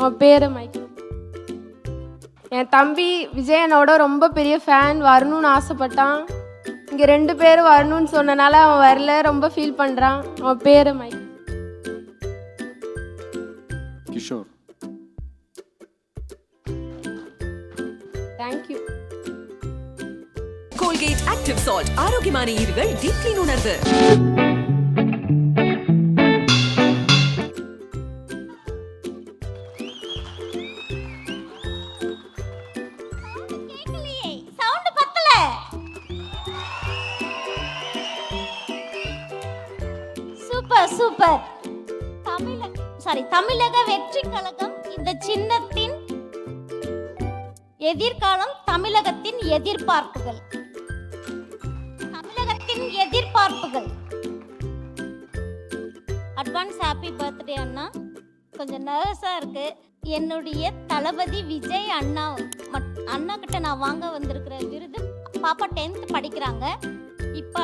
அவன் பேர் மைக்கேல். என் தம்பி விஜயனோட ரொம்ப பெரிய ஃபேன், வரணும்னு ஆசைப்பட்டான். இங்கே 2 பேரும் வரணும்னு சொன்னனால அவன் வரல, ரொம்ப ஃபீல் பண்ணுறான். அவன் பேர் Michael. Kishore. Thank you. Colgate active salt, ஆரோக்கியமான ஈறுகள், டீப் கிளீன் உணர்வு. சூப்பர். தமிழக வெற்றி கழகம் இந்த சின்னத்தின் எதிர்காலம், தமிழகத்தின் எதிர்பார்ப்புகள். அட்வான்ஸ் ஹாப்பி பர்த்டே அண்ணா. கொஞ்சம் நர்வஸா இருக்கு. என்னுடைய தளபதி விஜய் அண்ணா கிட்ட நான் வாங்க வந்திருக்கிற விருது, பாப்பா 10th படிக்கிறாங்க. இப்ப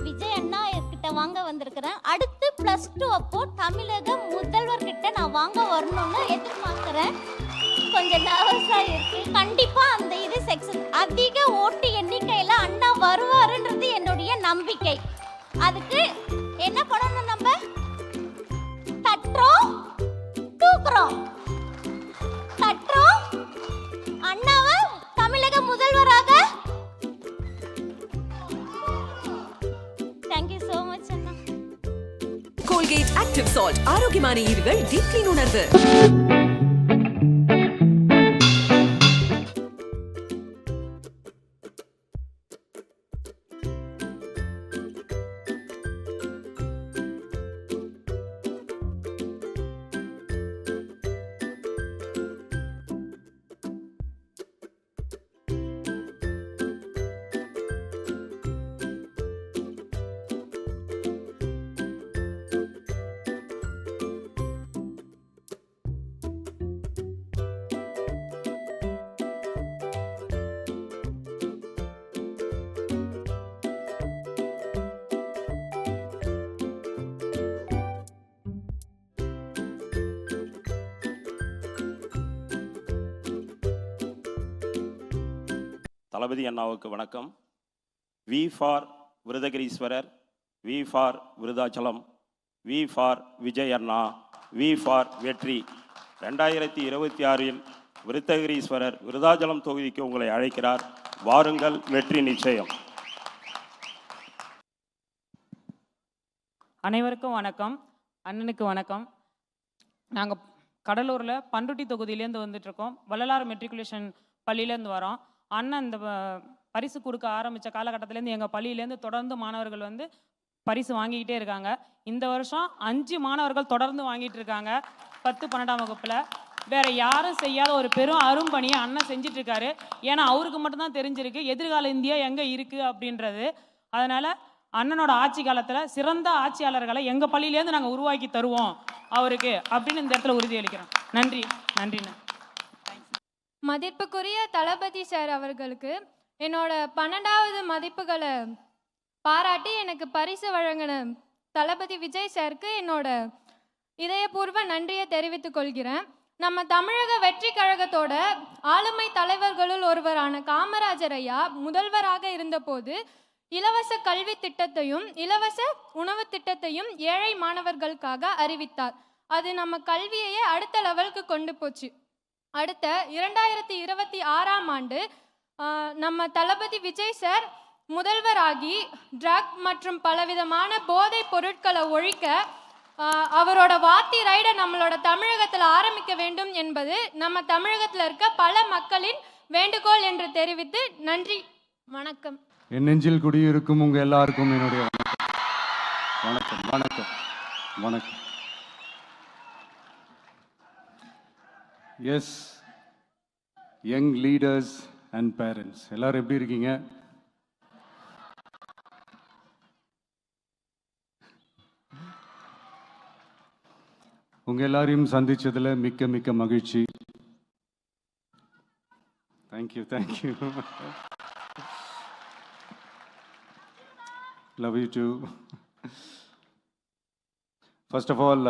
விஜய் அண்ணா கிட்ட வாங்க வந்திருக்கிறேன். அடுத்து +2 அப்போ தமிழக முதல்வர் கிட்ட நான் வாங்க வரணும்னு எதிர்பார்க்கிறேன். கொஞ்சம் நர்வஸா இருக்கு. கண்டிப்பா அந்த இது செக்ஷன் அதிக ஓட்டு எண்ணிக்கையில அண்ணா வருவாருன்றது என்னுடைய நம்பிக்கை. அதுக்கு என்ன பண்ணணும்? நம்ம தட்டுறோம், தூக்குறோம். அண்ணாவை தமிழக முதல்வராக. தேங்க்யூ சோ மச் அண்ணா. கோல்கேட் ஆக்டிவ் சால்ட், ஆரோக்கியமான ஈறுகள், டீப் கிளீன் உணர்வு. தளபதி அண்ணாவுக்கு வணக்கம். V for Virudhagiriswarar, V for Virudhachalam, V for Vijay அண்ணா, வி ஃபார் வெற்றி. 2026இல் விருதகிரீஸ்வரர் விருதாச்சலம் தொகுதிக்கு உங்களை அழைக்கிறார். வாருங்கள், வெற்றி நிச்சயம். அனைவருக்கும் வணக்கம். அண்ணனுக்கு வணக்கம். நாங்கள் கடலூரில் பண்ருட்டி தொகுதியிலேருந்து வந்துட்டுருக்கோம். வள்ளலார் மெட்ரிகுலேஷன் பள்ளியிலேருந்து வரோம். அண்ணன் இந்த பரிசு கொடுக்க ஆரம்பித்த காலகட்டத்திலேருந்து எங்கள் பள்ளியிலேருந்து தொடர்ந்து மாணவர்கள் வந்து பரிசு வாங்கிக்கிட்டே இருக்காங்க. இந்த வருஷம் 5 மாணவர்கள் தொடர்ந்து வாங்கிட்டு இருக்காங்க 10, 12ஆம் வகுப்பில். வேறு யாரும் செய்யாத ஒரு பெரும் அரும்பணியை அண்ணன் செஞ்சிட்ருக்காரு. ஏன்னா அவருக்கு மட்டும்தான் தெரிஞ்சிருக்கு எதிர்கால இந்தியா எங்கே இருக்குது அப்படின்றது. அதனால் அண்ணனோட ஆட்சி காலத்தில் சிறந்த ஆட்சியாளர்களை எங்கள் பள்ளியிலேருந்து நாங்கள் உருவாக்கி தருவோம் அவருக்கு அப்படின்னு இந்த இடத்துல உறுதியளிக்கிறோம். நன்றிண்ணா. மதிப்புக்குரிய தளபதி சார் அவர்களுக்கு என்னோட 12வது மதிப்புகளை பாராட்டி எனக்கு பரிசு வழங்கின தளபதி விஜய் சாருக்கு என்னோட இதயபூர்வ நன்றியை தெரிவித்துக் கொள்கிறேன். நம்ம தமிழக வெற்றி கழகத்தோட ஆளுமை தலைவர்களுள் ஒருவரான காமராஜர் ஐயா முதல்வராக இருந்தபோது இலவச கல்வி திட்டத்தையும் இலவச உணவு திட்டத்தையும் ஏழை மாணவர்களுக்காக அறிவித்தார். அது நம்ம கல்வியையே அடுத்த லெவலுக்கு கொண்டு போச்சு. அடுத்த 2026ஆம் ஆண்டு நம்ம தளபதி விஜய் சார் முதல்வராகி ட்ரக் மற்றும் பலவிதமான போதைப் பொருட்களை ஒழிக்க அவரோட வாத்தி ரைடை நம்மளோட தமிழகத்தில் ஆரம்பிக்க வேண்டும் என்பது நம்ம தமிழகத்தில் இருக்க பல மக்களின் வேண்டுகோள் என்று தெரிவித்து நன்றி, வணக்கம். என் நெஞ்சில் குடியிருக்கும் உங்கள் எல்லாருக்கும் என்னுடைய வணக்கம். வணக்கம். வணக்கம். Yes, young leaders and parents எல்லாரும் எப்படி இருக்கீங்க? உங்கள் எல்லாரையும் சந்திச்சதில் மிக்க மிக்க மகிழ்ச்சி. Thank you. Love you too. First of all,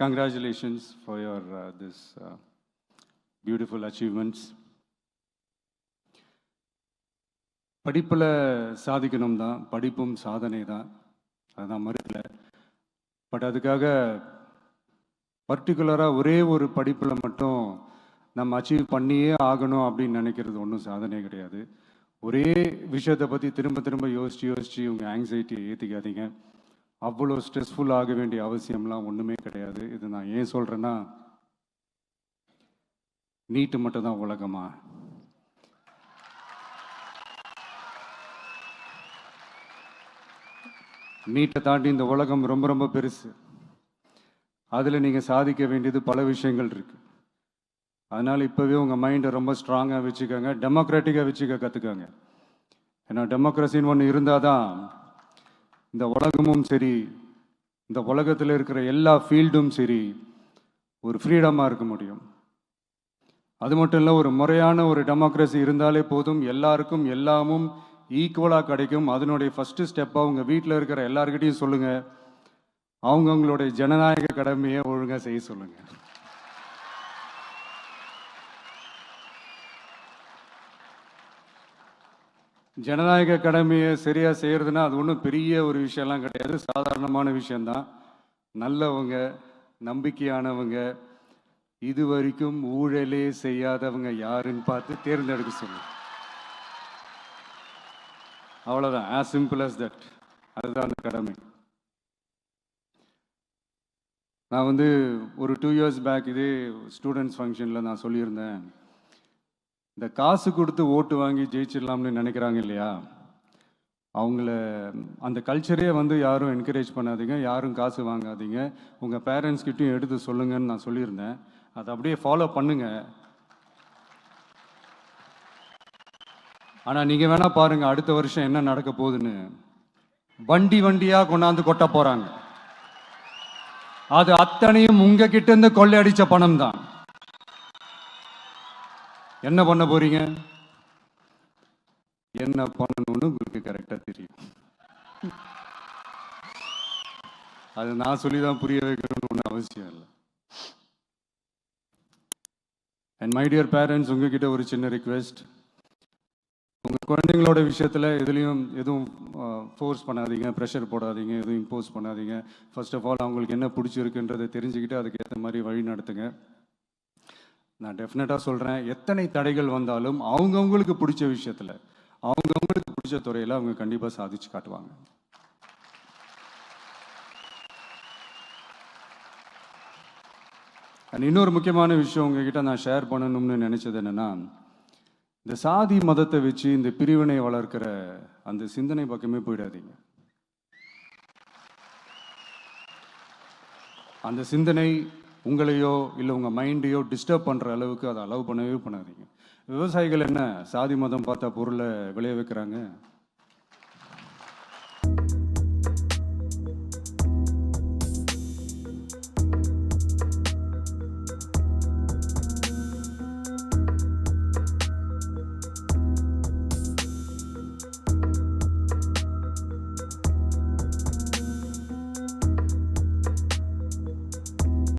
congratulations for your this beautiful achievements. படிப்பில் சாதிக்கணும் தான், படிப்பும் சாதனை தான், அதுதான் மறுக்கல. பட் அதுக்காக பர்டிகுலராக ஒரே ஒரு படிப்பில் மட்டும் நம்ம அச்சீவ் பண்ணியே ஆகணும் அப்படின்னு நினைக்கிறது ஒன்றும் சாதனை கிடையாது. ஒரே விஷயத்தை பற்றி திரும்ப திரும்ப யோசித்து உங்கள் ஆங்ஸைட்டியை ஏற்றிக்காதீங்க. அவ்வளோ ஸ்ட்ரெஸ்ஃபுல் ஆக வேண்டிய அவசியம்லாம் ஒன்றுமே கிடையாது. இது நான் ஏன் சொல்கிறேன்னா, நீட்டு மட்டும் தான் உலகமா? நீட்டை தாண்டி இந்த உலகம் ரொம்ப ரொம்ப பெருசு. அதில் நீங்கள் சாதிக்க வேண்டியது பல விஷயங்கள் இருக்குது. அதனால் இப்போவே உங்கள் மைண்டை ரொம்ப ஸ்ட்ராங்காக வச்சுக்கோங்க, டெமோக்ராட்டிக்காக வச்சுக்க கற்றுக்கோங்க. ஏன்னா டெமோக்ரஸின்னு ஒன்று இருந்தால் தான் இந்த உலகமும் சரி, இந்த உலகத்தில் இருக்கிற எல்லா ஃபீல்டும் சரி, ஒரு ஃப்ரீடமாக இருக்க முடியும். அது மட்டும் இல்லை, ஒரு முறையான ஒரு டெமோக்ரஸி இருந்தாலே போதும், எல்லாருக்கும் எல்லாமும் ஈக்குவலாக கிடைக்கும். அதனுடைய ஃபஸ்ட்டு ஸ்டெப்பாக உங்கள் வீட்டில் இருக்கிற எல்லாருக்கிட்டையும் சொல்லுங்கள், அவங்கவுங்களுடைய ஜனநாயக கடமையை ஒழுங்காக செய்ய சொல்லுங்கள். ஜனநாயக கடமையை சரியாக செய்கிறதுனா அது ஒன்றும் பெரிய ஒரு விஷயம்லாம் கிடையாது, சாதாரணமான விஷயந்தான். நல்லவங்க, நம்பிக்கையானவங்க, இது வரைக்கும் ஊழலே செய்யாதவங்க யாருன்னு பார்த்து தேர்ந்தெடுக்க சொல்லுங்கள். அவ்வளோதான், as simple as that. அதுதான் அந்த கடமை. நான் வந்து ஒரு 2 years பேக் இதே ஸ்டூடெண்ட்ஸ் ஃபங்க்ஷனில் நான் சொல்லியிருந்தேன், இந்த காசு கொடுத்து ஓட்டு வாங்கி ஜெயிச்சிடலாம்னு நினைக்கிறாங்க இல்லையா, அவங்கள அந்த கல்ச்சரே வந்து யாரும் என்கரேஜ் பண்ணாதீங்க, யாரும் காசு வாங்காதீங்க, உங்கள் பேரண்ட்ஸ்கிட்டையும் எடுத்து சொல்லுங்கன்னு நான் சொல்லியிருந்தேன். அதை அப்படியே ஃபாலோ பண்ணுங்க. ஆனால் நீங்கள் வேணா பாருங்கள், அடுத்த வருஷம் என்ன நடக்க போகுதுன்னு. வண்டி வண்டியாக கொண்டாந்து கொட்ட போகிறாங்க. அது அத்தனையும் உங்ககிட்ட இருந்து கொள்ளையடிச்ச பணம் தான். என்ன பண்ண போறீங்க? என்ன பண்ணணும்னு உங்களுக்கு கரெக்டாக தெரியும். அது நான் சொல்லி தான் புரிய வைக்கணும்னு ஒன்றும் அவசியம் இல்லை. அண்ட் மை டியர் பேரண்ட்ஸ், உங்ககிட்ட ஒரு சின்ன ரிக்வெஸ்ட், உங்கள் குழந்தைங்களோட விஷயத்தில் எதுவும் ஃபோர்ஸ் பண்ணாதீங்க, ப்ரெஷர் போடாதீங்க, எதுவும் இம்போஸ் பண்ணாதீங்க. ஃபர்ஸ்ட் ஆஃப் ஆல் அவங்களுக்கு என்ன பிடிச்சிருக்குன்றதை தெரிஞ்சுக்கிட்டு அதுக்கு ஏற்ற மாதிரி வழி நடத்துங்க. நான் டெஃபினட்டாக சொல்கிறேன், எத்தனை தடைகள் வந்தாலும் அவங்கவுங்களுக்கு பிடிச்ச விஷயத்தில், அவங்கவுங்களுக்கு பிடிச்ச துறையில் அவங்க கண்டிப்பாக சாதிச்சு காட்டுவாங்க. அண்ட் இன்னொரு முக்கியமான விஷயம் உங்ககிட்ட நான் ஷேர் பண்ணணும்னு நினச்சது என்னென்னா, இந்த சாதி மதத்தை வச்சு இந்த பிரிவினை வளர்க்கிற அந்த சிந்தனை பக்கமே போயிடாதீங்க. அந்த சிந்தனை உங்களையோ இல்லை உங்கள் மைண்டையோ டிஸ்டர்ப் பண்ணுற அளவுக்கு அதை அலோவ் பண்ணவே பண்ணாதீங்க. விவசாயிகள் என்ன சாதி மதம் பார்த்தா பொருளை விளைய வைக்கிறாங்க?